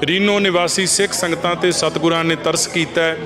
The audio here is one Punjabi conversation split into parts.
ਰੀਨੋ ਨਿਵਾਸੀ ਸਿੱਖ ਸੰਗਤਾਂ ਤੇ ਸਤਿਗੁਰਾਂ ਨੇ ਤਰਸ ਕੀਤਾ ਹੈ।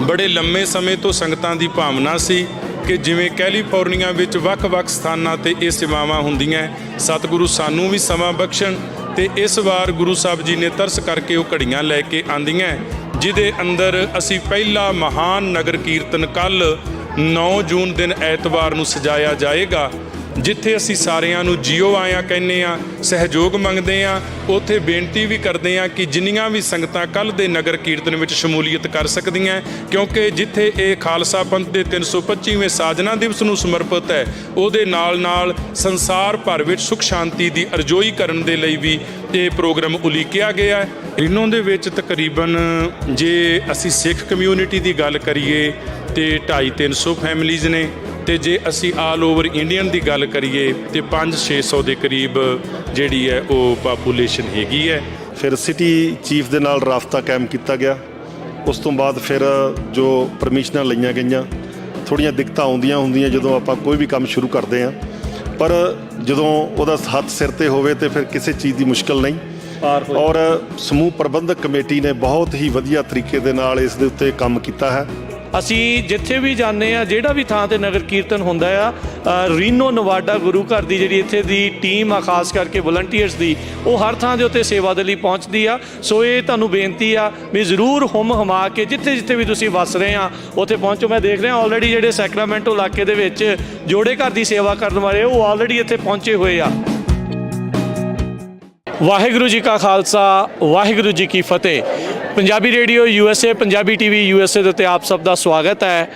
ਬੜੇ ਲੰਮੇ ਸਮੇਂ ਤੋਂ ਸੰਗਤਾਂ ਦੀ ਭਾਵਨਾ ਸੀ ਕਿ ਜਿਵੇਂ ਕੈਲੀਫੋਰਨੀਆ ਵਿੱਚ ਵੱਖ-ਵੱਖ ਸਥਾਨਾਂ ਤੇ ਇਹ ਸੇਵਾਵਾਂ ਹੁੰਦੀਆਂ, ਸਤਿਗੁਰੂ ਸਾਨੂੰ ਵੀ ਸਮਾਂ ਬਖਸ਼ਣ। ਤੇ ਇਸ ਵਾਰ ਗੁਰੂ ਸਾਹਿਬ ਜੀ ਨੇ ਤਰਸ ਕਰਕੇ ਉਹ ਘੜੀਆਂ ਲੈ ਕੇ ਆਂਦੀਆਂ, ਜਿਹਦੇ ਅੰਦਰ ਅਸੀਂ ਪਹਿਲਾ ਮਹਾਨ ਨਗਰ ਕੀਰਤਨ ਕੱਲ੍ਹ 9 ਜੂਨ ਦਿਨ ਐਤਵਾਰ ਨੂੰ ਸਜਾਇਆ ਜਾਏਗਾ, ਜਿੱਥੇ ਅਸੀਂ ਸਾਰਿਆਂ ਨੂੰ ਜੀਓ ਆਇਆਂ ਕਹਿੰਦੇ ਹਾਂ, ਸਹਿਯੋਗ ਮੰਗਦੇ ਹਾਂ। ਉੱਥੇ ਬੇਨਤੀ ਵੀ ਕਰਦੇ ਹਾਂ ਕਿ ਜਿੰਨੀਆਂ ਵੀ ਸੰਗਤਾਂ ਕੱਲ੍ਹ ਦੇ ਨਗਰ ਕੀਰਤਨ ਵਿੱਚ ਸ਼ਮੂਲੀਅਤ ਕਰ ਸਕਦੀਆਂ, ਕਿਉਂਕਿ ਜਿੱਥੇ ਇਹ ਖਾਲਸਾ ਪੰਥ ਦੇ 325ਵੇਂ ਸਾਜਨਾ ਦਿਵਸ ਨੂੰ ਸਮਰਪਿਤ ਹੈ, ਉਹਦੇ ਨਾਲ ਸੰਸਾਰ ਭਰ ਵਿੱਚ ਸੁਖ ਸ਼ਾਂਤੀ ਦੀ ਅਰਜ਼ੋਈ ਕਰਨ ਦੇ ਲਈ ਵੀ ਇਹ ਪ੍ਰੋਗਰਾਮ ਉਲੀਕਿਆ ਗਿਆ ਹੈ। ਰੀਨੋ ਦੇ ਵਿੱਚ ਤਕਰੀਬਨ ਜੇ ਅਸੀਂ ਸਿੱਖ ਕਮਿਊਨਿਟੀ ਦੀ ਗੱਲ ਕਰੀਏ ਤੇ 250-300 ਫੈਮਲੀਜ਼ ਨੇ, ਤੇ ਜੇ ਅਸੀਂ ਆਲ ਓਵਰ ਇੰਡੀਅਨ ਦੀ ਗੱਲ ਕਰੀਏ ਤੇ 500-600 ਦੇ ਕਰੀਬ ਜਿਹੜੀ ਹੈ ਉਹ ਪਾਪੂਲੇਸ਼ਨ ਹੈਗੀ ਹੈ। ਫਿਰ ਸਿਟੀ ਚੀਫ ਦੇ ਨਾਲ ਰਾਬਤਾ ਕਾਇਮ ਕੀਤਾ ਗਿਆ। ਉਸ ਤੋਂ ਬਾਅਦ ਫਿਰ ਜੋ ਪਰਮਿਸ਼ਨਾਂ ਲਈਆਂ ਗਈਆਂ, ਥੋੜ੍ਹੀਆਂ ਦਿੱਕਤਾਂ ਆਉਂਦੀਆਂ ਹੁੰਦੀਆਂ ਜਦੋਂ ਆਪਾਂ ਕੋਈ ਵੀ ਕੰਮ ਸ਼ੁਰੂ ਕਰਦੇ ਹਾਂ, ਪਰ ਜਦੋਂ ਉਹਦਾ ਹੱਥ ਸਿਰ 'ਤੇ ਹੋਵੇ ਤੇ ਫਿਰ ਕਿਸੇ ਚੀਜ਼ ਦੀ ਮੁਸ਼ਕਲ ਨਹੀਂ। ਔਰ ਸਮੂਹ ਪ੍ਰਬੰਧਕ ਕਮੇਟੀ ਨੇ ਬਹੁਤ ਹੀ ਵਧੀਆ ਤਰੀਕੇ ਦੇ ਨਾਲ ਇਸ ਦੇ ਉੱਤੇ ਕੰਮ ਕੀਤਾ ਹੈ। ਅਸੀਂ ਜਿੱਥੇ ਵੀ ਜਾਂਦੇ ਆ, ਜਿਹੜਾ ਵੀ ਥਾਂ ਤੇ ਨਗਰ ਕੀਰਤਨ ਹੁੰਦਾ ਆ, ਰੀਨੋ ਨਵਾਡਾ ਗੁਰੂ ਘਰ ਦੀ ਜਿਹੜੀ ਇੱਥੇ ਦੀ ਟੀਮ ਆ, ਖਾਸ ਕਰਕੇ ਵਲੰਟੀਅਰਸ ਦੀ, ਉਹ ਹਰ ਥਾਂ ਦੇ ਉੱਤੇ ਸੇਵਾ ਦੇ ਲਈ ਪਹੁੰਚਦੀ ਆ। ਸੋ ਇਹ ਤੁਹਾਨੂੰ ਬੇਨਤੀ ਆ ਵੀ ਜ਼ਰੂਰ ਹੁਮ ਹਮਾ ਕੇ ਜਿੱਥੇ ਜਿੱਥੇ ਵੀ ਤੁਸੀਂ ਵਸ ਰਹੇ ਆ ਉੱਥੇ ਪਹੁੰਚੋ। ਮੈਂ ਦੇਖ ਰਿਹਾ ਆਲਰੇਡੀ ਜਿਹੜੇ ਸੈਕਰਾਮੈਂਟੋ ਇਲਾਕੇ ਦੇ ਵਿੱਚ ਜੋੜੇ ਘਰ ਦੀ ਸੇਵਾ ਕਰਨ ਵਾਲੇ ਉਹ ਆਲਰੇਡੀ ਇੱਥੇ ਪਹੁੰਚੇ ਹੋਏ ਆ। ਵਾਹਿਗੁਰੂ ਜੀ ਕਾ ਖਾਲਸਾ, ਵਾਹਿਗੁਰੂ ਜੀ ਕੀ ਫਤਿਹ। Punjabi radio USA, Punjabi TV USA ਦੇ ਉੱਤੇ ਆਪ ਸਭ ਦਾ ਸਵਾਗਤ ਹੈ।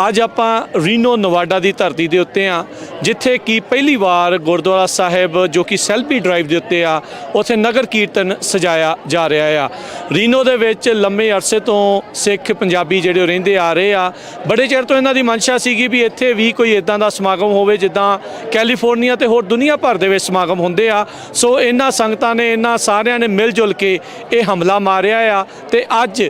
ਅੱਜ ਆਪਾਂ ਰੀਨੋ ਨਵਾਡਾ ਦੀ ਧਰਤੀ ਦੇ ਉੱਤੇ ਆ, ਜਿੱਥੇ ਕਿ ਪਹਿਲੀ ਵਾਰ ਗੁਰਦੁਆਰਾ ਸਾਹਿਬ ਜੋ ਕਿ ਸੈਲਫੀ ਡਰਾਈਵ ਦੇ ਉੱਤੇ ਆ, ਉੱਥੇ ਨਗਰ ਕੀਰਤਨ ਸਜਾਇਆ ਜਾ ਰਿਹਾ ਆ। ਰੀਨੋ ਦੇ ਵਿੱਚ ਲੰਮੇ ਅਰਸੇ ਤੋਂ ਸਿੱਖ ਪੰਜਾਬੀ ਜਿਹੜੇ ਰਹਿੰਦੇ ਆ ਰਹੇ ਆ। ਬੜੇ ਚਿਰ ਤੋਂ ਇਹਨਾਂ ਦੀ ਮਨਸ਼ਾ ਸੀਗੀ ਵੀ ਇੱਥੇ ਵੀ ਕੋਈ ਇੱਦਾਂ ਦਾ ਸਮਾਗਮ ਹੋਵੇ ਜਿੱਦਾਂ ਕੈਲੀਫੋਰਨੀਆ ਤੇ ਹੋਰ ਦੁਨੀਆ ਭਰ ਦੇ ਵਿੱਚ ਸਮਾਗਮ ਹੁੰਦੇ ਆ। ਸੋ ਇਹਨਾਂ ਸੰਗਤਾਂ ਨੇ, ਇਹਨਾਂ ਸਾਰਿਆਂ ਨੇ ਮਿਲ ਜੁਲ ਕੇ ਇਹ ਹਮਲਾ ਮਾਰਿਆ ਆ। ਤੇ ਅੱਜ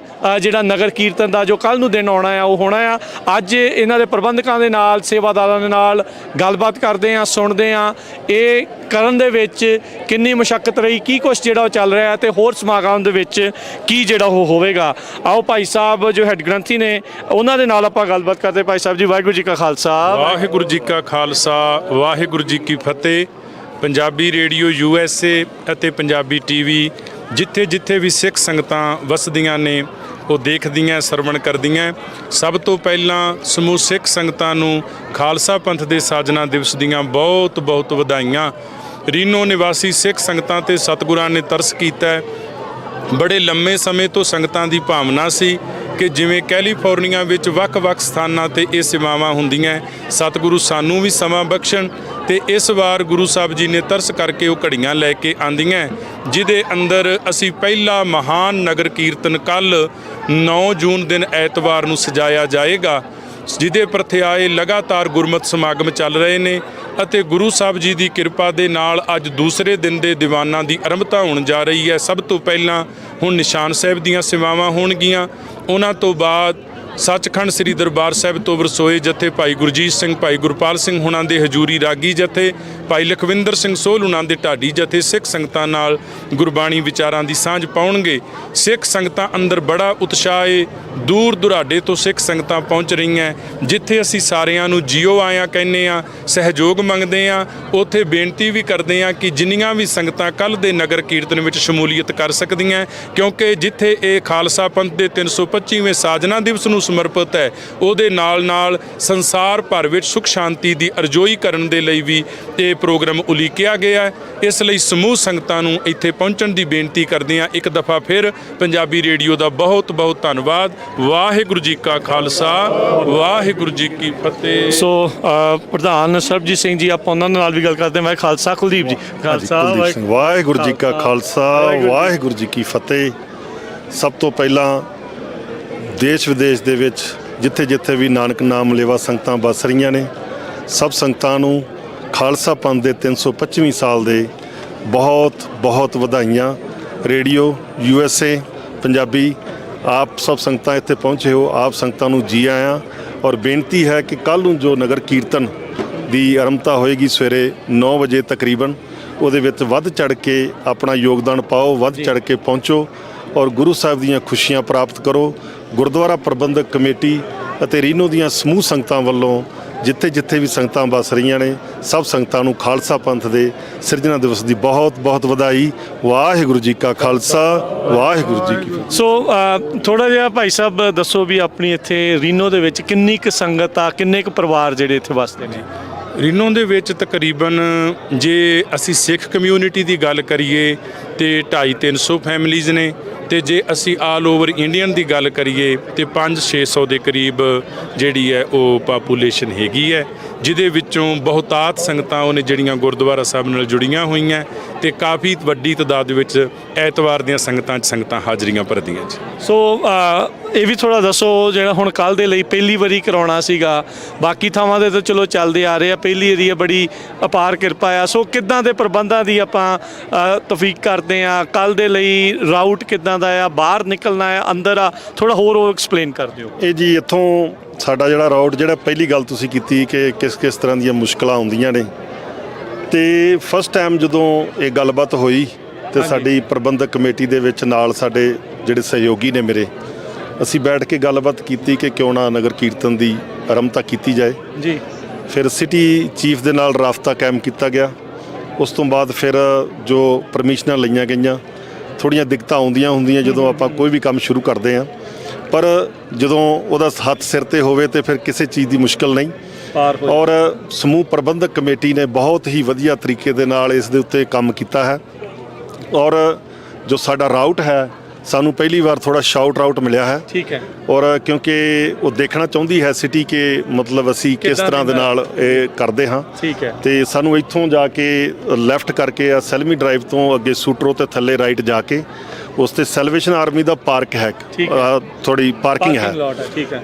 ਜਿਹੜਾ ਨਗਰ ਕੀਰਤਨ ਦਾ ਜੋ ਕੱਲ੍ਹ ਨੂੰ ਦਿਨ ਆਉਣਾ ਆ, ਉਹ ਹੋਣਾ ਆ। ਅੱਜ ਇਹਨਾਂ ਦੇ ਪ੍ਰਬੰਧਕਾਂ ਦੇ ਨਾਲ, ਸੇਵਾਦਾਰਾਂ ਦੇ ਨਾਲ ਗੱਲਬਾਤ ਕਰਦੇ ਆ, ਸੁਣਦੇ ਆ ਇਹ ਕਰਨ ਦੇ ਵਿੱਚ ਕਿੰਨੀ ਮੁਸ਼ੱਕਤ ਰਹੀ, ਕੀ ਕੁਛ ਜਿਹੜਾ ਉਹ ਚੱਲ ਰਿਹਾ ਤੇ ਹੋਰ ਸਮਾਗਮ ਦੇ ਵਿੱਚ ਕੀ ਜਿਹੜਾ ਉਹ ਹੋਵੇਗਾ। ਆਓ ਭਾਈ ਸਾਹਿਬ ਜੋ ਹੈੱਡ ਗ੍ਰੰਥੀ ਨੇ ਉਹਨਾਂ ਦੇ ਨਾਲ ਆਪਾਂ ਗੱਲਬਾਤ ਕਰਦੇ। ਭਾਈ ਸਾਹਿਬ ਜੀ, ਵਾਹਿਗੁਰੂ ਜੀ ਕਾ ਖਾਲਸਾ। ਵਾਹਿਗੁਰੂ ਜੀ ਕਾ ਖਾਲਸਾ, ਵਾਹਿਗੁਰੂ ਜੀ ਕੀ ਫਤਿਹ। ਪੰਜਾਬੀ ਰੇਡੀਓ USA ਅਤੇ ਪੰਜਾਬੀ TV ਜਿੱਥੇ ਜਿੱਥੇ ਵੀ ਸਿੱਖ ਸੰਗਤਾਂ ਵਸਦੀਆਂ ਨੇ ਉਹ ਦੇਖਦੀਆਂ, ਸਰਵਣ ਕਰਦੀਆਂ। ਸਭ ਤੋਂ ਪਹਿਲਾਂ ਸਮੂਹ ਸਿੱਖ ਸੰਗਤਾਂ ਨੂੰ ਖਾਲਸਾ ਪੰਥ ਦੇ ਸਾਜਨਾ ਦਿਵਸ ਦੀਆਂ ਬਹੁਤ ਬਹੁਤ ਵਧਾਈਆਂ। ਰੀਨੋ ਨਿਵਾਸੀ ਸਿੱਖ ਸੰਗਤਾਂ ਤੇ ਸਤਿਗੁਰਾਂ ਨੇ ਤਰਸ ਕੀਤਾ ਹੈ। ਬੜੇ ਲੰਮੇ ਸਮੇਂ ਤੋਂ ਸੰਗਤਾਂ ਦੀ ਭਾਵਨਾ ਸੀ ਕਿ ਜਿਵੇਂ ਕੈਲੀਫੋਰਨੀਆ ਵਿੱਚ ਵੱਖ-ਵੱਖ ਸਥਾਨਾਂ ਤੇ ਇਹ ਸੇਵਾਵਾਂ ਹੁੰਦੀਆਂ, ਸਤਿਗੁਰੂ ਸਾਨੂੰ ਵੀ ਸਮਾਂ ਬਖਸ਼ਣ। ਤੇ ਇਸ ਵਾਰ ਗੁਰੂ ਸਾਹਿਬ ਜੀ ਨੇ ਤਰਸ ਕਰਕੇ ਉਹ ਘੜੀਆਂ ਲੈ ਕੇ ਆਂਦੀਆਂ, ਜਿਹਦੇ ਅੰਦਰ ਅਸੀਂ ਪਹਿਲਾ ਮਹਾਨ ਨਗਰ ਕੀਰਤਨ ਕੱਲ੍ਹ 9 ਜੂਨ ਦਿਨ ਐਤਵਾਰ ਨੂੰ ਸਜਾਇਆ ਜਾਏਗਾ, ਜਿਹਦੇ ਪ੍ਰਥਿਆਏ ਲਗਾਤਾਰ ਗੁਰਮਤਿ ਸਮਾਗਮ ਚੱਲ ਰਹੇ ਨੇ। ਅਤੇ ਗੁਰੂ ਸਾਹਿਬ ਜੀ ਦੀ ਕਿਰਪਾ ਦੇ ਨਾਲ ਅੱਜ ਦੂਸਰੇ ਦਿਨ ਦੇ ਦੀਵਾਨਾਂ ਦੀ ਆਰੰਭਤਾ ਹੋਣ ਜਾ ਰਹੀ ਹੈ। ਸਭ ਤੋਂ ਪਹਿਲਾਂ ਹੁਣ ਨਿਸ਼ਾਨ ਸਾਹਿਬ ਦੀਆਂ ਸੇਵਾਵਾਂ ਹੋਣਗੀਆਂ। ਉਹਨਾਂ ਤੋਂ ਬਾਅਦ ਸੱਚਖੰਡ ਸ੍ਰੀ ਦਰਬਾਰ ਸਾਹਿਬ ਤੋਂ ਵਰਸੋਏ ਜਥੇ ਭਾਈ ਗੁਰਜੀਤ ਸਿੰਘ, ਭਾਈ ਗੁਰਪਾਲ ਸਿੰਘ ਹੁਣਾਂ ਦੇ ਹਜੂਰੀ ਰਾਗੀ ਜਥੇ, ਭਾਈ ਲਖਵਿੰਦਰ ਸਿੰਘ ਸੋਹਲ ਹੁਣਾਂ ਦੇ ਢਾਡੀ ਜਥੇ ਸਿੱਖ ਸੰਗਤਾਂ ਨਾਲ ਗੁਰਬਾਣੀ ਵਿਚਾਰਾਂ ਦੀ ਸਾਂਝ ਪਾਉਣਗੇ। ਸਿੱਖ ਸੰਗਤਾਂ ਅੰਦਰ ਬੜਾ ਉਤਸ਼ਾਹ ਏ। ਦੂਰ ਦੁਰਾਡੇ ਤੋਂ ਸਿੱਖ ਸੰਗਤਾਂ ਪਹੁੰਚ ਰਹੀਆਂ, ਜਿੱਥੇ ਅਸੀਂ ਸਾਰਿਆਂ ਨੂੰ ਜੀਓ ਆਇਆਂ ਕਹਿੰਦੇ ਹਾਂ, ਸਹਿਯੋਗ ਮੰਗਦੇ ਹਾਂ। ਉੱਥੇ ਬੇਨਤੀ ਵੀ ਕਰਦੇ ਹਾਂ ਕਿ ਜਿੰਨੀਆਂ ਵੀ ਸੰਗਤਾਂ ਕੱਲ੍ਹ ਦੇ ਨਗਰ ਕੀਰਤਨ ਵਿੱਚ ਸ਼ਮੂਲੀਅਤ ਕਰ ਸਕਦੀਆਂ, ਕਿਉਂਕਿ ਜਿੱਥੇ ਇਹ ਖਾਲਸਾ ਪੰਥ ਦੇ 325ਵੇਂ ਸਾਜਨਾ ਦਿਵਸ ਨੂੰ ਸਮਰਪਿਤ ਹੈ, ਉਹਦੇ ਨਾਲ ਸੰਸਾਰ ਭਰ ਵਿੱਚ ਸੁਖ ਸ਼ਾਂਤੀ ਦੀ ਅਰਜ਼ੋਈ ਕਰਨ ਦੇ ਲਈ ਵੀ ਇਹ ਪ੍ਰੋਗਰਾਮ ਉਲੀਕਿਆ ਗਿਆ ਹੈ। ਇਸ ਲਈ ਸਮੂਹ ਸੰਗਤਾਂ ਨੂੰ ਇੱਥੇ ਪਹੁੰਚਣ ਦੀ ਬੇਨਤੀ ਕਰਦੇ ਹਾਂ। ਇੱਕ ਦਫਾ ਫਿਰ ਪੰਜਾਬੀ ਰੇਡੀਓ ਦਾ ਬਹੁਤ ਬਹੁਤ ਧੰਨਵਾਦ। ਵਾਹਿਗੁਰੂ ਜੀ ਕਾ ਖਾਲਸਾ, ਵਾਹਿਗੁਰੂ ਜੀ ਕੀ ਫਤਿਹ। ਸੋ ਪ੍ਰਧਾਨ ਸਰਬਜੀਤ ਸਿੰਘ ਜੀ, ਆਪਾਂ ਉਹਨਾਂ ਨਾਲ ਵੀ ਗੱਲ ਕਰਦੇ ਹਾਂ। ਖਾਲਸਾ ਕੁਲਦੀਪ ਜੀ, ਖਾਲਸਾ ਵਾਹਿਗੁਰੂ ਜੀ ਕਾ ਖਾਲਸਾ, ਵਾਹਿਗੁਰੂ ਜੀ ਕੀ ਫਤਿਹ। ਸਭ ਤੋਂ ਪਹਿਲਾਂ ਦੇਸ਼ ਵਿਦੇਸ਼ ਦੇ ਵਿੱਚ ਜਿੱਥੇ ਜਿੱਥੇ ਵੀ ਨਾਨਕ ਨਾਮ ਲੇਵਾ ਸੰਗਤਾਂ ਵਸ ਰਹੀਆਂ ਨੇ, ਸਭ ਸੰਗਤਾਂ ਨੂੰ ਖਾਲਸਾ ਪੰਥ ਦੇ 325ਵੀਂ ਸਾਲ ਦੇ ਬਹੁਤ ਬਹੁਤ ਵਧਾਈਆਂ। ਰੇਡੀਓ USA ਪੰਜਾਬੀ ਆਪ ਸਭ ਸੰਗਤਾਂ ਇੱਥੇ ਪਹੁੰਚੇ ਹੋ, ਆਪ ਸੰਗਤਾਂ ਨੂੰ ਜੀ ਆਇਆਂ। ਔਰ ਬੇਨਤੀ ਹੈ ਕਿ ਕੱਲ੍ਹ ਨੂੰ ਜੋ ਨਗਰ ਕੀਰਤਨ ਦੀ ਆਰੰਭਤਾ ਹੋਏਗੀ ਸਵੇਰੇ 9 ਵਜੇ ਤਕਰੀਬਨ, ਉਹਦੇ ਵਿੱਚ ਵੱਧ ਚੜ ਕੇ ਆਪਣਾ ਯੋਗਦਾਨ ਪਾਓ, ਵੱਧ ਚੜ ਕੇ ਪਹੁੰਚੋ ਔਰ ਗੁਰੂ ਸਾਹਿਬ ਦੀਆਂ ਖੁਸ਼ੀਆਂ ਪ੍ਰਾਪਤ ਕਰੋ। ਗੁਰਦੁਆਰਾ ਪ੍ਰਬੰਧਕ ਕਮੇਟੀ ਅਤੇ ਰੀਨੋ ਦੀਆਂ ਸਮੂਹ ਸੰਗਤਾਂ ਵੱਲੋਂ ਜਿੱਥੇ ਜਿੱਥੇ ਵੀ ਸੰਗਤਾਂ ਵੱਸ ਰਹੀਆਂ ਨੇ, ਸਭ ਸੰਗਤਾਂ ਨੂੰ ਖਾਲਸਾ ਪੰਥ ਦੇ ਸਿਰਜਣਾ ਦਿਵਸ ਦੀ ਬਹੁਤ ਬਹੁਤ ਵਧਾਈ। ਵਾਹਿਗੁਰੂ ਜੀ ਕਾ ਖਾਲਸਾ, ਵਾਹਿਗੁਰੂ ਜੀ ਕੀ ਫਤਿਹ। ਸੋ ਥੋੜਾ ਜਿਹਾ ਭਾਈ ਸਾਹਿਬ ਦੱਸੋ ਵੀ ਆਪਣੀ ਇੱਥੇ ਰੀਨੋ ਦੇ ਵਿੱਚ ਕਿੰਨੀ ਕੁ ਸੰਗਤ ਆ, ਕਿੰਨੇ ਕੁ ਪਰਿਵਾਰ ਜਿਹੜੇ ਇੱਥੇ ਵਸਦੇ ਨੇ? ਰੀਨੋ ਦੇ ਵਿੱਚ ਤਕਰੀਬਨ ਜੇ ਅਸੀਂ ਸਿੱਖ ਕਮਿਊਨਿਟੀ ਦੀ ਗੱਲ ਕਰੀਏ ਤੇ 250-300 ਫੈਮਿਲੀਜ਼ ਨੇ, ਤੇ ਜੇ ਅਸੀਂ ਆਲ ਓਵਰ ਇੰਡੀਅਨ ਦੀ ਗੱਲ ਕਰੀਏ ਤੇ 500-600 ਦੇ ਕਰੀਬ ਜਿਹੜੀ ਹੈ ਉਹ ਪਾਪੂਲੇਸ਼ਨ ਹੈਗੀ ਹੈ, ਜਿਹਦੇ ਵਿੱਚੋਂ ਬਹੁਤਾਤ ਸੰਗਤਾਂ ਉਹਨੇ ਜਿਹੜੀਆਂ ਗੁਰਦੁਆਰਾ ਸਾਹਿਬ ਨਾਲ ਜੁੜੀਆਂ ਹੋਈਆਂ ਤੇ ਕਾਫੀ ਵੱਡੀ ਤਾਦਾਦ ਵਿੱਚ ਐਤਵਾਰ ਦੀਆਂ ਸੰਗਤਾਂ ਹਾਜ਼ਰੀਆਂ ਭਰਦੀਆਂ ਜੀ। ਸੋ ਇਹ ਵੀ ਥੋੜਾ ਦੱਸੋ, ਜਿਹੜਾ ਹੁਣ ਕੱਲ ਦੇ ਲਈ ਪਹਿਲੀ ਵਾਰੀ ਕਰਾਉਣਾ ਸੀਗਾ, ਬਾਕੀ ਥਾਵਾਂ ਦੇ ਤਾਂ ਚਲੋ ਚੱਲਦੇ ਆ ਰਹੇ ਆ, ਪਹਿਲੀ ਏਰੀਆ ਬੜੀ ਅਪਾਰ ਕਿਰਪਾ ਆ, ਸੋ ਕਿੱਦਾਂ ਦੇ ਪ੍ਰਬੰਧਾਂ ਦੀ ਆਪਾਂ ਤੌਫੀਕ ਕਰਦੇ ਆ? ਕੱਲ ਦੇ ਲਈ ਰਾਊਟ ਕਿੱਦਾਂ ਦਾ ਆ, ਬਾਹਰ ਨਿਕਲਣਾ ਆ, ਅੰਦਰ ਆ, ਥੋੜਾ ਹੋਰ ਐਕਸਪਲੇਨ ਕਰ ਦਿਓ। ਇਹ ਜੀ ਇੱਥੋਂ ਸਾਡਾ ਜਿਹੜਾ ਰਾਊਟ, ਜਿਹੜਾ ਪਹਿਲੀ ਗੱਲ ਤੁਸੀਂ ਕੀਤੀ ਕਿ ਕਿਸ ਤਰ੍ਹਾਂ ਦੀਆਂ ਮੁਸ਼ਕਲਾਂ ਆਉਂਦੀਆਂ ਨੇ, ਤੇ ਫਸਟ ਟਾਈਮ ਜਦੋਂ ਇਹ ਗੱਲਬਾਤ ਹੋਈ ਤੇ ਸਾਡੀ ਪ੍ਰਬੰਧਕ ਕਮੇਟੀ ਦੇ ਵਿੱਚ ਨਾਲ ਸਾਡੇ ਜਿਹੜੇ ਸਹਿਯੋਗੀ ਨੇ ਮੇਰੇ, ਅਸੀਂ ਬੈਠ ਕੇ ਗੱਲਬਾਤ ਕੀਤੀ ਕਿ ਕਿਉਂ ਨਾ ਨਗਰ ਕੀਰਤਨ ਦੀ ਆਰੰਭਤਾ ਕੀਤੀ ਜਾਏ ਜੀ। ਫਿਰ ਸਿਟੀ ਚੀਫ ਦੇ ਨਾਲ ਰਾਬਤਾ ਕਾਇਮ ਕੀਤਾ ਗਿਆ। ਉਸ ਤੋਂ ਬਾਅਦ ਫਿਰ ਜੋ ਪਰਮਿਸ਼ਨਾਂ ਲਈਆਂ ਗਈਆਂ, ਥੋੜ੍ਹੀਆਂ ਦਿੱਕਤਾਂ ਆਉਂਦੀਆਂ ਹੁੰਦੀਆਂ ਜਦੋਂ ਆਪਾਂ ਕੋਈ ਵੀ ਕੰਮ ਸ਼ੁਰੂ ਕਰਦੇ ਹਾਂ, ਪਰ ਜਦੋਂ ਉਹਦਾ ਹੱਥ ਸਿਰ ਤੇ ਹੋਵੇ ਤੇ ਫਿਰ ਕਿਸੇ ਚੀਜ਼ ਦੀ ਮੁਸ਼ਕਲ ਨਹੀਂ। ਔਰ ਸਮੂਹ ਪ੍ਰਬੰਧਕ ਕਮੇਟੀ ਨੇ ਬਹੁਤ ਹੀ ਵਧੀਆ ਤਰੀਕੇ ਦੇ ਨਾਲ ਇਸ ਦੇ ਉੱਤੇ ਕੰਮ ਕੀਤਾ ਹੈ। ਔਰ ਜੋ ਸਾਡਾ ਰਾਊਟ ਹੈ, ਸਾਨੂੰ ਪਹਿਲੀ ਵਾਰ ਥੋੜਾ ਸ਼ਾਰਟ ਰਾਊਟ ਮਿਲਿਆ ਹੈ। ਠੀਕ ਹੈ। ਔਰ ਕਿਉਂਕਿ ਉਹ ਦੇਖਣਾ ਚਾਹੁੰਦੀ ਹੈ ਸਿਟੀ ਕਿ ਮਤਲਬ ਅਸੀਂ ਕਿਸ ਤਰ੍ਹਾਂ ਦੇ ਨਾਲ ਇਹ ਕਰਦੇ ਹਾਂ। ਠੀਕ ਹੈ। ਤੇ ਸਾਨੂੰ ਇੱਥੋਂ ਜਾ ਕੇ ਲੈਫਟ ਕਰਕੇ ਆ ਸੈਲਮੀ ਡਰਾਈਵ ਤੋਂ ਅੱਗੇ ਸੂਟਰੋ ਤੇ ਥੱਲੇ ਰਾਈਟ ਜਾ ਕੇ ਉਸ ਤੇ ਸੈਲਵੇਸ਼ਨ ਆਰਮੀ ਦਾ ਪਾਰਕ ਹੈ, ਥੋੜੀ ਪਾਰਕਿੰਗ ਹੈ,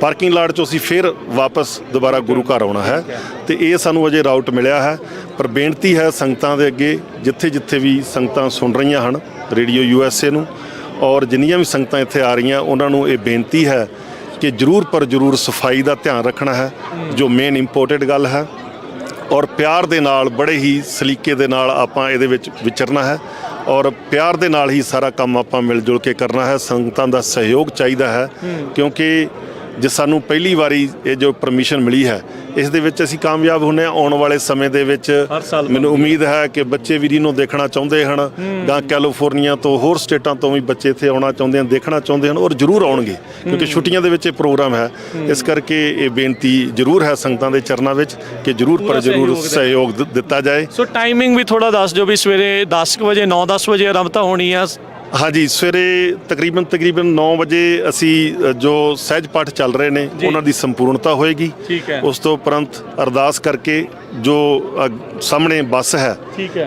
ਪਾਰਕਿੰਗ ਲਾਟ ਚੋਂ ਅਸੀਂ ਫਿਰ ਵਾਪਸ ਦੁਬਾਰਾ ਗੁਰੂ ਘਰ ਆਉਣਾ ਹੈ। ਤੇ ਇਹ ਸਾਨੂੰ ਅਜੇ ਰਾਊਟ ਮਿਲਿਆ ਹੈ। ਪਰ ਬੇਨਤੀ ਹੈ ਸੰਗਤਾਂ ਦੇ ਅੱਗੇ, ਜਿੱਥੇ ਜਿੱਥੇ ਵੀ ਸੰਗਤਾਂ ਸੁਣ ਰਹੀਆਂ ਹਨ ਰੇਡੀਓ USA ਨੂੰ, ਔਰ ਜਿੰਨੀਆਂ ਵੀ ਸੰਗਤਾਂ ਇੱਥੇ ਆ ਰਹੀਆਂ, ਉਹਨਾਂ ਨੂੰ ਇਹ ਬੇਨਤੀ ਹੈ ਕਿ ਜ਼ਰੂਰ ਪਰ ਜ਼ਰੂਰ ਸਫਾਈ ਦਾ ਧਿਆਨ ਰੱਖਣਾ ਹੈ, ਜੋ ਮੇਨ ਇੰਪੋਰਟੈਂਟ ਗੱਲ ਹੈ। ਔਰ ਪਿਆਰ ਦੇ ਨਾਲ, ਬੜੇ ਹੀ ਸਲੀਕੇ ਦੇ ਨਾਲ ਆਪਾਂ ਇਹਦੇ ਵਿੱਚ ਵਿਚਰਨਾ ਹੈ ਔਰ ਪਿਆਰ ਦੇ ਨਾਲ ਹੀ ਸਾਰਾ ਕੰਮ ਆਪਾਂ ਮਿਲ ਜੁਲ ਕੇ ਕਰਨਾ ਹੈ। ਸੰਗਤਾਂ ਦਾ ਸਹਿਯੋਗ ਚਾਹੀਦਾ ਹੈ, ਕਿਉਂਕਿ ਜੇ ਸਾਨੂੰ ਪਹਿਲੀ ਵਾਰੀ ਇਹ ਜੋ ਪਰਮਿਸ਼ਨ ਮਿਲੀ ਹੈ, ਇਸ ਦੇ ਵਿੱਚ ਅਸੀਂ ਕਾਮਯਾਬ ਹੁੰਦੇ ਹਾਂ। ਆਉਣ ਵਾਲੇ ਸਮੇਂ ਦੇ ਵਿੱਚ ਮੈਨੂੰ ਉਮੀਦ ਹੈ ਕਿ ਬੱਚੇ ਵੀ ਰੀਨੋ ਦੇਖਣਾ ਚਾਹੁੰਦੇ ਹਨ, ਗਾਂ ਕੈਲੀਫੋਰਨੀਆ ਤੋਂ, ਹੋਰ ਸਟੇਟਾਂ ਤੋਂ ਵੀ ਬੱਚੇ ਇੱਥੇ ਆਉਣਾ ਚਾਹੁੰਦੇ ਹਨ, ਦੇਖਣਾ ਚਾਹੁੰਦੇ ਹਨ, ਔਰ ਜ਼ਰੂਰ ਆਉਣਗੇ ਕਿਉਂਕਿ ਛੁੱਟੀਆਂ ਦੇ ਵਿੱਚ ਇਹ ਪ੍ਰੋਗਰਾਮ ਹੈ। ਇਸ ਕਰਕੇ ਇਹ ਬੇਨਤੀ ਜ਼ਰੂਰ ਹੈ ਸੰਗਤਾਂ ਦੇ ਚਰਨਾਂ ਵਿੱਚ ਕਿ ਜ਼ਰੂਰ ਪਰ ਜ਼ਰੂਰ ਸਹਿਯੋਗ ਦਿੱਤਾ ਜਾਏ। ਸੋ ਟਾਈਮਿੰਗ ਵੀ ਥੋੜਾ ਦੱਸ ਦਿਓ ਵੀ ਸਵੇਰੇ 10 ਵਜੇ 9-10 ਵਜੇ ਆਰੰਭਤਾ ਹੋਣੀ ਆ? ਹਾਂਜੀ, ਸਵੇਰੇ ਤਕਰੀਬਨ 9 ਵਜੇ ਅਸੀਂ ਜੋ ਸਹਿਜ ਪਾਠ ਚੱਲ ਰਹੇ ਨੇ ਉਹਨਾਂ ਦੀ ਸੰਪੂਰਨਤਾ ਹੋਏਗੀ। ਉਸ ਤੋਂ ਉਪਰੰਤ ਅਰਦਾਸ ਕਰਕੇ ਜੋ ਸਾਹਮਣੇ ਬੱਸ ਹੈ,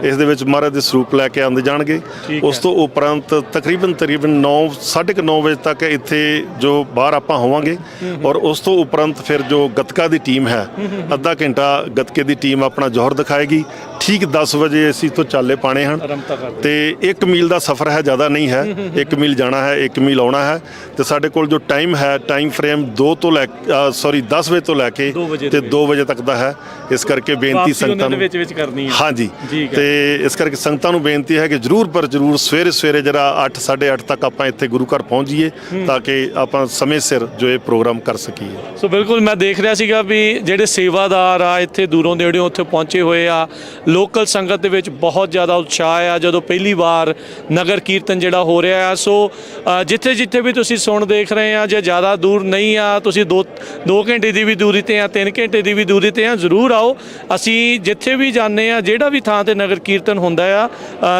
ਇਸ ਦੇ ਵਿੱਚ ਮਹਾਰਾਜ ਦੇ ਸਰੂਪ ਲੈ ਕੇ ਆਉਂਦੇ ਜਾਣਗੇ। ਉਸ ਤੋਂ ਉਪਰੰਤ ਤਕਰੀਬਨ 9:30 ਵਜੇ ਤੱਕ ਇੱਥੇ ਜੋ ਬਾਹਰ ਆਪਾਂ ਹੋਵਾਂਗੇ। ਔਰ ਉਸ ਤੋਂ ਉਪਰੰਤ ਫਿਰ ਜੋ ਗੱਤਕਾ ਦੀ ਟੀਮ ਹੈ, ਅੱਧਾ ਘੰਟਾ ਗੱਤਕੇ ਦੀ ਟੀਮ ਆਪਣਾ ਜੋਹਰ ਦਿਖਾਏਗੀ। ਠੀਕ 10 ਵਜੇ ਅਸੀਂ ਤੋਂ ਚਾਲੇ ਪਾਣੇ ਹਨ ਤੇ 1 ਮੀਲ ਦਾ ਸਫ਼ਰ ਹੈ, ਜ਼ਿਆਦਾ ਨਹੀਂ ਹੈ। 1 ਮੀਲ ਜਾਣਾ ਹੈ, 1 ਮੀਲ ਆਉਣਾ ਹੈ। ਤੇ ਸਾਡੇ ਕੋਲ ਜੋ ਟਾਈਮ ਹੈ, ਟਾਈਮ ਫਰੇਮ 10 ਵਜੇ ਤੋਂ ਲੈ ਕੇ ਤੇ 2 ਵਜੇ ਤੱਕ ਦਾ ਹੈ। ਇਸ ਕਰਕੇ ਬੇਨਤੀ ਸੰਗਤਾਂ ਨੂੰ ਕਰਨੀ ਹੈ। ਹਾਂਜੀ, ਤੇ ਇਸ ਕਰਕੇ ਸੰਗਤਾਂ ਨੂੰ ਬੇਨਤੀ ਹੈ ਕਿ ਜ਼ਰੂਰ ਪਰ ਜ਼ਰੂਰ ਸਵੇਰੇ ਜਿਹੜਾ 8 8:30 ਤੱਕ ਆਪਾਂ ਇੱਥੇ ਗੁਰੂ ਘਰ ਪਹੁੰਚ ਜਾਈਏ ਤਾਂ ਕਿ ਆਪਾਂ ਸਮੇਂ ਸਿਰ ਜੋ ਇਹ ਪ੍ਰੋਗਰਾਮ ਕਰ ਸਕੀਏ। ਸੋ ਬਿਲਕੁਲ, ਮੈਂ ਦੇਖ ਰਿਹਾ ਸੀਗਾ ਵੀ ਜਿਹੜੇ ਸੇਵਾਦਾਰ ਆ ਇੱਥੇ ਦੂਰੋਂ ਨੇੜਿਓਂ ਉੱਥੇ ਪਹੁੰਚੇ ਹੋਏ ਆ। ਲੋਕਲ ਸੰਗਤ ਦੇ ਵਿੱਚ ਬਹੁਤ ਜ਼ਿਆਦਾ ਉਤਸ਼ਾਹ ਆ ਜਦੋਂ ਪਹਿਲੀ ਵਾਰ ਨਗਰ ਕੀਰਤਨ ਜਿਹੜਾ ਹੋ ਰਿਹਾ ਆ। ਸੋ ਜਿੱਥੇ ਜਿੱਥੇ ਵੀ ਤੁਸੀਂ ਸੁਣ ਦੇਖ ਰਹੇ ਆ, ਜੇ ਜ਼ਿਆਦਾ ਦੂਰ ਨਹੀਂ ਆ, ਤੁਸੀਂ 2 ਘੰਟੇ ਦੀ ਵੀ ਦੂਰੀ ਤੇ ਆ, 3 ਘੰਟੇ ਦੀ ਵੀ ਦੂਰੀ ਤੇ ਆ, ਜ਼ਰੂਰ ਆਓ। ਅਸੀਂ ਜਿੱਥੇ ਵੀ ਜਾਂਦੇ ਆ, ਜਿਹੜਾ ਵੀ ਥਾਂ ਤੇ ਨਗਰ ਕੀਰਤਨ ਹੁੰਦਾ ਆ,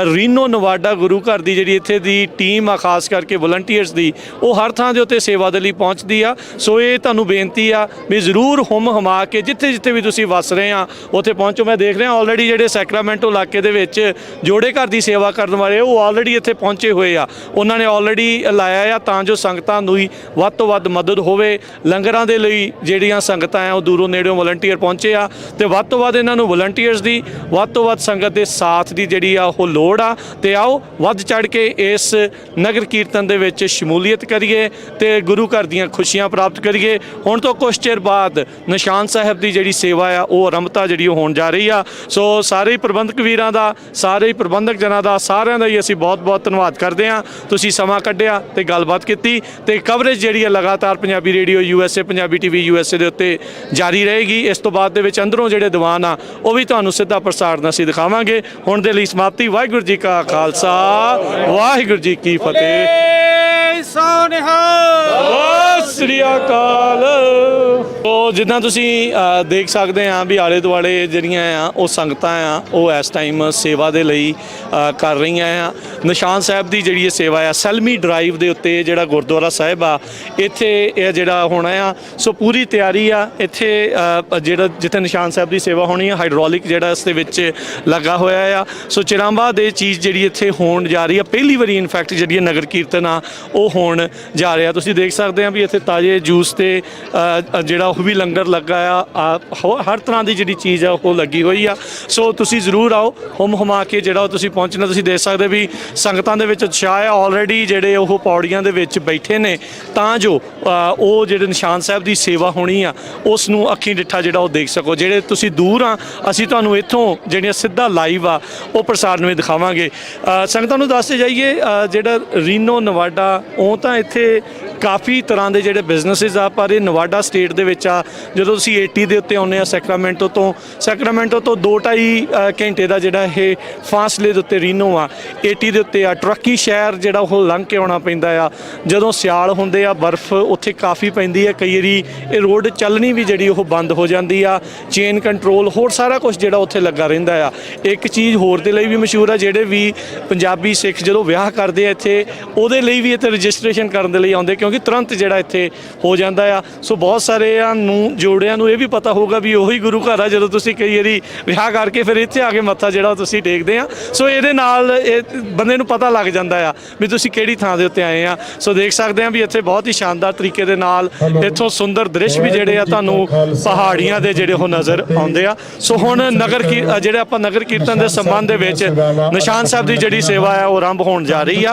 ਰੀਨੋ ਨਵਾਡਾ ਗੁਰੂ ਘਰ ਦੀ ਜਿਹੜੀ ਇੱਥੇ ਦੀ ਟੀਮ ਆ, ਖਾਸ ਕਰਕੇ ਵਲੰਟੀਅਰਸ ਦੀ, ਉਹ ਹਰ ਥਾਂ ਦੇ ਉੱਤੇ ਸੇਵਾ ਦੇ ਲਈ ਪਹੁੰਚਦੀ ਆ। ਸੋ ਇਹ ਤੁਹਾਨੂੰ ਬੇਨਤੀ ਆ ਵੀ ਜ਼ਰੂਰ ਹੁਮ ਹਮਾ ਕੇ ਜਿੱਥੇ ਜਿੱਥੇ ਵੀ ਤੁਸੀਂ ਵਸ ਰਹੇ ਆ ਉੱਥੇ ਪਹੁੰਚੋ। ਮੈਂ ਦੇਖ ਰਿਹਾ ਆਲਰੇਡੀ ਜਿਹੜੇ ਸੈਕਰਾਮੈਂਟੋ ਇਲਾਕੇ ਦੇ ਵਿੱਚ ਜੋੜੇ ਘਰ ਦੀ ਸੇਵਾ ਕਰਨ ਵਾਲੇ ਉਹ ਆਲਰੇਡੀ ਇੱਥੇ ਪਹੁੰਚੇ ਹੋਏ ਆ। ਉਹਨਾਂ ਨੇ ਆਲਰੇਡੀ ਲਾਇਆ ਆ ਤਾਂ ਜੋ ਸੰਗਤਾਂ ਨੂੰ ਹੀ ਵੱਧ ਤੋਂ ਵੱਧ ਮਦਦ ਹੋਵੇ। ਲੰਗਰਾਂ ਦੇ ਲਈ ਜਿਹੜੀਆਂ ਸੰਗਤਾਂ ਆ ਉਹ ਦੂਰੋਂ ਨੇੜਿਓਂ ਵਲੰਟੀਅਰ ਪਹੁੰਚੇ ਆ ਤੇ ਵੱਧ ਤੋਂ ਵੱਧ ਇਹਨਾਂ ਨੂੰ ਵਲੰਟੀਅਰਸ ਦੀ, ਵੱਧ ਤੋਂ ਵੱਧ ਸੰਗਤ ਦੇ ਸਾਥ ਦੀ ਜਿਹੜੀ ਆ ਉਹ ਲੋੜ ਆ। ਤੇ ਆਓ ਵੱਧ ਚੜ ਕੇ ਇਸ ਨਗਰ ਕੀਰਤਨ ਦੇ ਵਿੱਚ ਸ਼ਮੂਲੀਅਤ ਕਰੀਏ ਤੇ ਗੁਰੂ ਘਰ ਦੀਆਂ ਖੁਸ਼ੀਆਂ ਪ੍ਰਾਪਤ ਕਰੀਏ। ਹੁਣ ਤੋਂ ਕੁਝ ਚਿਰ ਬਾਅਦ ਨਿਸ਼ਾਨ ਸਾਹਿਬ ਦੀ ਜਿਹੜੀ ਸੇਵਾ ਆ ਉਹ ਆਰੰਭਤਾ ਜਿਹੜੀ ਉਹ ਹੋਣ ਜਾ ਰਹੀ ਆ। ਸੋ ਸਾਰੇ ਹੀ ਪ੍ਰਬੰਧਕ ਵੀਰਾਂ ਦਾ, ਸਾਰੇ ਹੀ ਪ੍ਰਬੰਧਕ ਜਨਾਂ ਦਾ, ਸਾਰਿਆਂ ਦਾ ਹੀ ਅਸੀਂ ਬਹੁਤ ਧੰਨਵਾਦ ਕਰਦੇ ਹਾਂ। ਤੁਸੀਂ ਸਮਾਂ ਕੱਢਿਆ ਤੇ ਗੱਲਬਾਤ ਕੀਤੀ ਤੇ ਕਵਰੇਜ ਜਿਹੜੀ ਹੈ ਲਗਾਤਾਰ Punjabi radio USA, Punjabi TV USA ਦੇ ਉੱਤੇ ਜਾਰੀ ਰਹੇਗੀ। ਇਸ ਤੋਂ ਬਾਅਦ ਦੇ ਵਿੱਚ ਅੰਦਰੋਂ ਜਿਹੜੇ ਦੀਵਾਨ ਆ ਉਹ ਵੀ ਤੁਹਾਨੂੰ ਸਿੱਧਾ ਪ੍ਰਸਾਰਣ ਅਸੀਂ ਦਿਖਾਵਾਂਗੇ। ਹੁਣ ਦੇ ਲਈ ਸਮਾਪਤੀ। ਵਾਹਿਗੁਰੂ ਜੀ ਕਾ ਖਾਲਸਾ, ਵਾਹਿਗੁਰੂ ਜੀ ਕੀ ਫਤਿਹ। ਸਤਿ ਸ੍ਰੀ ਅਕਾਲ। ਤੋ ਜਿੱਦਾਂ ਤੁਸੀਂ ਦੇਖ ਸਕਦੇ ਆ ਵੀ ਆਲੇ ਦੁਆਲੇ ਜਿਹੜੀਆਂ ਆ ਉਹ ਸੰਗਤਾਂ ਆ ਉਹ ਇਸ ਟਾਈਮ ਸੇਵਾ ਦੇ ਲਈ ਕਰ ਰਹੀਆਂ ਆ। ਨਿਸ਼ਾਨ ਸਾਹਿਬ ਦੀ ਜਿਹੜੀ ਇਹ ਸੇਵਾ ਆ ਸੈਲਮੀ ਡਰਾਈਵ ਦੇ ਉੱਤੇ ਜਿਹੜਾ ਗੁਰਦੁਆਰਾ ਸਾਹਿਬ ਆ ਇੱਥੇ ਇਹ ਜਿਹੜਾ ਹੋਣਾ ਆ, ਸੋ ਪੂਰੀ ਤਿਆਰੀ ਆ ਇੱਥੇ ਜਿਹੜਾ ਜਿੱਥੇ ਨਿਸ਼ਾਨ ਸਾਹਿਬ ਦੀ ਸੇਵਾ ਹੋਣੀ ਆ। ਹਾਈਡ੍ਰੋਲਿਕ ਜਿਹੜਾ ਇਸ ਦੇ ਵਿੱਚ ਲੱਗਾ ਹੋਇਆ ਆ। ਸੋ ਚਿਰਾਂਬਾ ਦੇ ਚੀਜ਼ ਜਿਹੜੀ ਇੱਥੇ ਹੋਣ ਜਾ ਰਹੀ ਆ, ਪਹਿਲੀ ਵਾਰੀ ਇਨਫੈਕਟ ਜਿਹੜੀ ਨਗਰ ਕੀਰਤਨ ਆ ਉਹ ਹੋਣ ਜਾ ਰਿਹਾ। ਤੁਸੀਂ ਦੇਖ ਸਕਦੇ ਆ ਵੀ ਇੱਥੇ ਤਾਜ਼ੇ ਜੂਸ ਤੇ ਜਿਹੜਾ ਉਹ ਵੀ ਲੰਗਰ ਲੱਗਾ ਆ। ਹਰ ਤਰ੍ਹਾਂ ਦੀ ਜਿਹੜੀ ਚੀਜ਼ ਆ ਉਹ ਲੱਗੀ ਹੋਈ ਆ। ਸੋ ਤੁਸੀਂ ਜ਼ਰੂਰ ਆਓ, ਹੁਮਾ ਕੇ ਜਿਹੜਾ ਤੁਸੀਂ ਪਹੁੰਚਣਾ। ਤੁਸੀਂ ਦੇਖ ਸਕਦੇ ਵੀ ਸੰਗਤਾਂ ਦੇ ਵਿੱਚ ਉਤਸ਼ਾਹ ਆ। ਆਲਰੇਡੀ ਜਿਹੜੇ ਉਹ ਪੌੜੀਆਂ ਦੇ ਵਿੱਚ ਬੈਠੇ ਨੇ ਤਾਂ ਜੋ ਉਹ ਜਿਹੜੇ ਨਿਸ਼ਾਨ ਸਾਹਿਬ ਦੀ ਸੇਵਾ ਹੋਣੀ ਆ ਉਸ ਨੂੰ ਅੱਖੀਂ ਡਿੱਠਾ ਜਿਹੜਾ ਉਹ ਦੇਖ ਸਕੋ। ਜਿਹੜੇ ਤੁਸੀਂ ਦੂਰ ਆ ਅਸੀਂ ਤੁਹਾਨੂੰ ਇੱਥੋਂ ਜਿਹੜੀਆਂ ਸਿੱਧਾ ਲਾਈਵ ਆ ਉਹ ਪ੍ਰਸਾਰਣ ਵਿੱਚ ਦਿਖਾਵਾਂਗੇ। ਸੰਗਤਾਂ ਨੂੰ ਦੱਸਦੇ ਜਾਈਏ ਜਿਹੜਾ ਰੀਨੋ ਨਵਾਡਾ ਉਹ ਤਾਂ ਇੱਥੇ ਕਾਫੀ ਤਰ੍ਹਾਂ ਦੇ ਜਿਹੜੇ ਬਿਜ਼ਨਸਿਸ ਆ, ਪਰ ਇਹ ਨਵਾਡਾ ਸਟੇਟ ਦੇ ਵਿੱਚ ਆ। ਜਦੋਂ ਤੁਸੀਂ 80 ਦੇ ਉੱਤੇ ਆਉਂਦੇ ਆ ਸੈਕਰਾਮੈਂਟੋ ਤੋਂ 2.5 ਘੰਟੇ ਦਾ ਜਿਹੜਾ ਇਹ ਫਾਸਲੇ ਦੇ ਉੱਤੇ ਰੀਨੋ ਆ। 80 ਦੇ ਉੱਤੇ ਆ ਟਰੱਕੀ ਸ਼ਹਿਰ ਜਿਹੜਾ ਉਹ ਲੰਘ ਕੇ ਆਉਣਾ ਪੈਂਦਾ ਆ। ਜਦੋਂ ਸਿਆਲ ਹੁੰਦੇ ਆ ਬਰਫ਼ ਉੱਥੇ ਕਾਫੀ ਪੈਂਦੀ ਹੈ, ਕਈ ਵਾਰੀ ਇਹ ਰੋਡ ਚੱਲਣੀ ਵੀ ਜਿਹੜੀ ਉਹ ਬੰਦ ਹੋ ਜਾਂਦੀ ਆ। ਚੇਨ ਕੰਟਰੋਲ ਹੋਰ ਸਾਰਾ ਕੁਝ ਜਿਹੜਾ ਉੱਥੇ ਲੱਗਾ ਰਹਿੰਦਾ ਆ। ਇੱਕ ਚੀਜ਼ ਹੋਰ ਦੇ ਲਈ ਵੀ ਮਸ਼ਹੂਰ ਆ, ਜਿਹੜੇ ਵੀ ਪੰਜਾਬੀ ਸਿੱਖ ਜਦੋਂ ਵਿਆਹ ਕਰਦੇ ਆ ਇੱਥੇ ਉਹਦੇ ਲਈ ਵੀ ਇੱਥੇ ਰਜਿਸਟ੍ਰੇਸ਼ਨ ਕਰਨ ਦੇ ਲਈ ਆਉਂਦੇ, ਕਿਉਂਕਿ ਤੁਰੰਤ ਜਿਹੜਾ ਇੱਥੇ ਹੋ ਜਾਂਦਾ ਆ। ਸੋ ਬਹੁਤ ਸਾਰਿਆਂ ਨੂੰ ਜੋੜਿਆਂ ਨੂੰ ਇਹ ਵੀ ਪਤਾ ਹੋਊਗਾ ਵੀ ਉਹੀ ਗੁਰੂ ਘਰ ਆ ਜਦੋਂ ਤੁਸੀਂ ਕਈ ਵਾਰੀ ਵਿਆਹ ਕਰਕੇ ਫਿਰ ਇੱਥੇ ਆ ਕੇ ਮੱਥਾ ਜਿਹੜਾ ਤੁਸੀਂ ਟੇਕਦੇ ਆ। ਸੋ ਇਹਦੇ ਨਾਲ ਇਹ ਬੰਦੇ ਨੂੰ ਪਤਾ ਲੱਗ ਜਾਂਦਾ ਆ ਵੀ ਤੁਸੀਂ ਕਿਹੜੀ ਥਾਂ ਦੇ ਉੱਤੇ ਆਏ ਆ। ਸੋ ਦੇਖ ਸਕਦੇ ਆ ਵੀ ਇੱਥੇ ਬਹੁਤ ਹੀ ਸ਼ਾਨਦਾਰ ਤਰੀਕੇ ਦੇ ਨਾਲ ਇੱਥੋਂ ਸੁੰਦਰ ਦ੍ਰਿਸ਼ ਵੀ ਜਿਹੜੇ ਆ ਤੁਹਾਨੂੰ ਪਹਾੜੀਆਂ ਦੇ ਜਿਹੜੇ ਉਹ ਨਜ਼ਰ ਆਉਂਦੇ ਆ। ਸੋ ਹੁਣ ਜਿਹੜੇ ਆਪਾਂ ਨਗਰ ਕੀਰਤਨ ਦੇ ਸੰਬੰਧ ਦੇ ਵਿੱਚ ਨਿਸ਼ਾਨ ਸਾਹਿਬ ਦੀ ਜਿਹੜੀ ਸੇਵਾ ਆ ਉਹ ਆਰੰਭ ਹੋਣ ਜਾ ਰਹੀ ਆ।